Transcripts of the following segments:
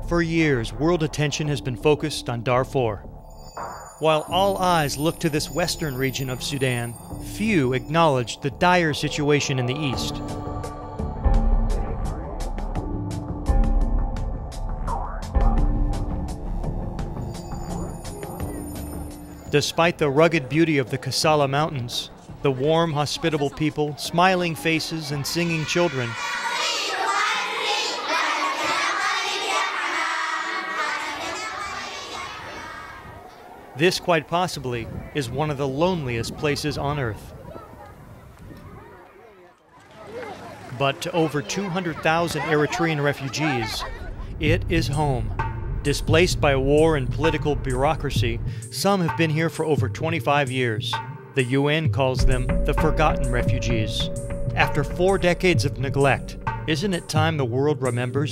For years, world attention has been focused on Darfur. While all eyes look to this western region of Sudan, few acknowledge the dire situation in the east. Despite the rugged beauty of the Kassala Mountains, the warm, hospitable people, smiling faces, and singing children, this quite possibly is one of the loneliest places on earth. But to over 200,000 Eritrean refugees, it is home. Displaced by war and political bureaucracy, some have been here for over 25 years. The UN calls them the forgotten refugees. After 4 decades of neglect, isn't it time the world remembers?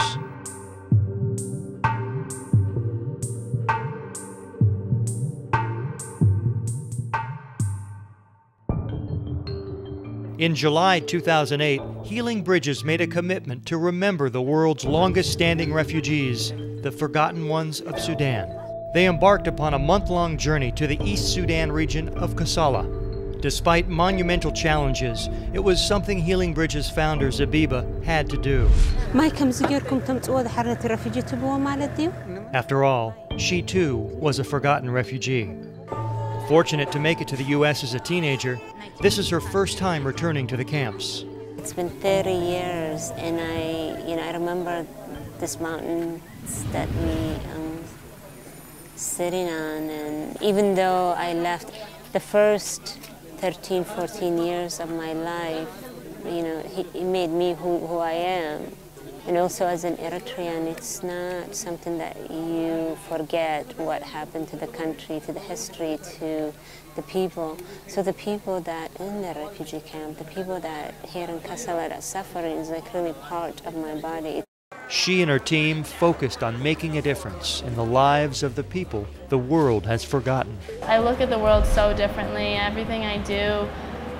In July 2008, Healing Bridges made a commitment to remember the world's longest-standing refugees, the forgotten ones of Sudan. They embarked upon a month-long journey to the East Sudan region of Kassala. Despite monumental challenges, it was something Healing Bridges founder Zebiba had to do. After all, she too was a forgotten refugee. Fortunate to make it to the U.S. as a teenager, this is her first time returning to the camps. It's been 30 years, and I remember this mountains that we sitting on, and even though I left the first 13, 14 years of my life, it made me who I am. And also as an Eritrean, it's not something that you forget what happened to the country, to the history, to the people. So the people that in the refugee camp, the people that here in Kassala that suffering is like really part of my body. She and her team focused on making a difference in the lives of the people the world has forgotten. I look at the world so differently. Everything I do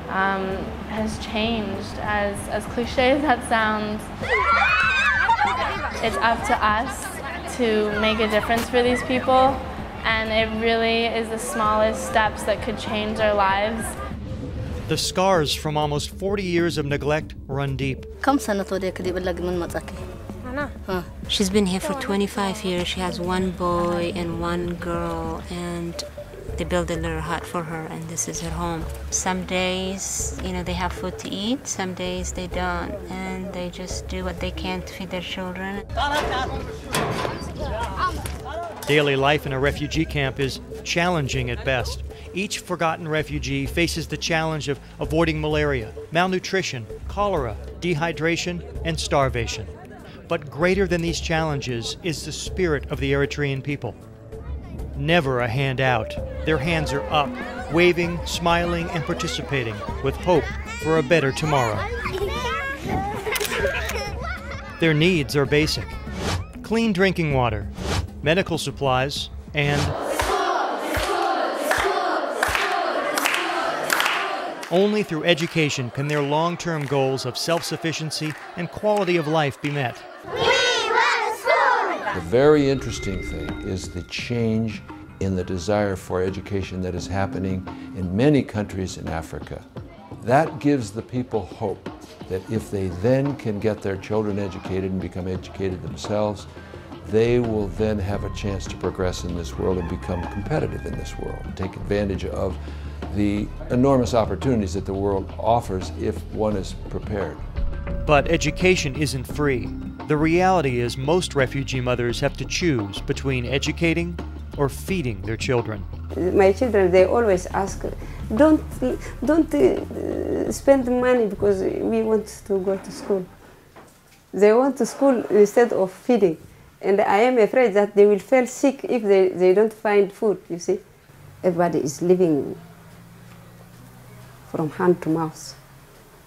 has changed. As cliche as that sounds, it's up to us to make a difference for these people, and it really is the smallest steps that could change our lives. The scars from almost 40 years of neglect run deep. She's been here for 25 years. She has 1 boy and 1 girl, and they built a little hut for her, and this is her home. Some days, they have food to eat. Some days they don't, and they just do what they can to feed their children. Daily life in a refugee camp is challenging at best. Each forgotten refugee faces the challenge of avoiding malaria, malnutrition, cholera, dehydration, and starvation. But greater than these challenges is the spirit of the Eritrean people. Never a hand out. Their hands are up, waving, smiling, and participating with hope for a better tomorrow. Their needs are basic: clean drinking water, medical supplies, and only through education can their long-term goals of self-sufficiency and quality of life be met. The very interesting thing is the change in the desire for education that is happening in many countries in Africa. That gives the people hope that if they then can get their children educated and become educated themselves, they will then have a chance to progress in this world and become competitive in this world, and take advantage of the enormous opportunities that the world offers if one is prepared. But education isn't free. The reality is most refugee mothers have to choose between educating or feeding their children. My children, they always ask, don't spend money because we want to go to school. They want to school instead of feeding. And I am afraid that they will fall sick if they don't find food, you see. Everybody is living from hand to mouth.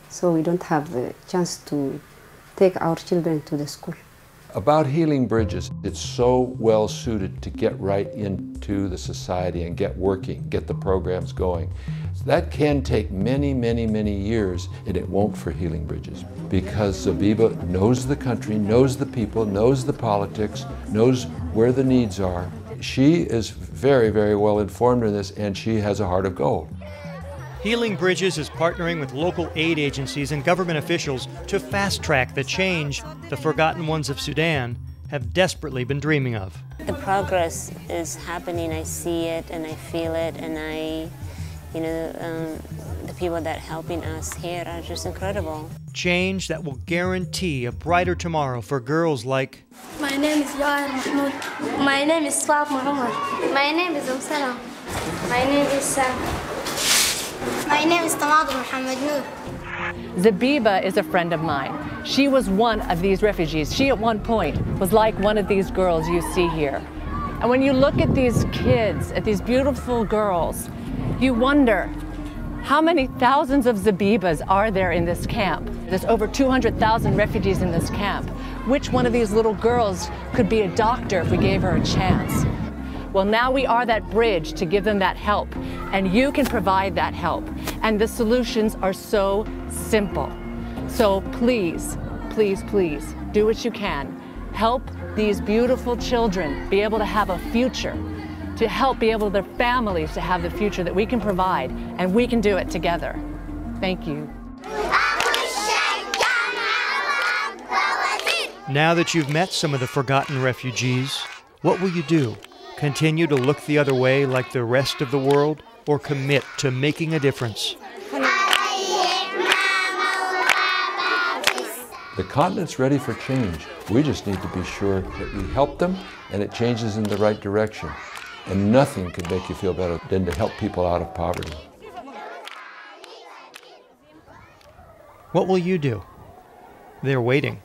So we don't have the chance to take our children to the school. About healing bridges, it's so well suited to get right into the society and get working, get the programs going. So that can take many, many, many years, and it won't for healing bridges, because Zebiba knows the country, knows the people, knows the politics, knows where the needs are. She is very, very well informed in this, and she has a heart of gold. Healing Bridges is partnering with local aid agencies and government officials to fast-track the change the forgotten ones of Sudan have desperately been dreaming of. The progress is happening. I see it and I feel it, and the people that are helping us here are just incredible. Change that will guarantee a brighter tomorrow for girls like... My name is Yair Mahmoud. My name is Fatima Umar. My name is Salam. My name is Sam. My name is Tamad Muhammad Noor. Zebiba is a friend of mine. She was one of these refugees. She at one point was like one of these girls you see here. And when you look at these kids, at these beautiful girls, you wonder, how many thousands of Zebibas are there in this camp? There's over 200,000 refugees in this camp. Which one of these little girls could be a doctor if we gave her a chance? Well, now we are that bridge to give them that help, and you can provide that help. And the solutions are so simple. So please, please, please, do what you can. Help these beautiful children be able to have a future, to help be able their families to have the future that we can provide, and we can do it together. Thank you. Now that you've met some of the forgotten refugees, what will you do? Continue to look the other way like the rest of the world, or commit to making a difference? The continent's ready for change. We just need to be sure that we help them and it changes in the right direction. And nothing could make you feel better than to help people out of poverty. What will you do? They're waiting.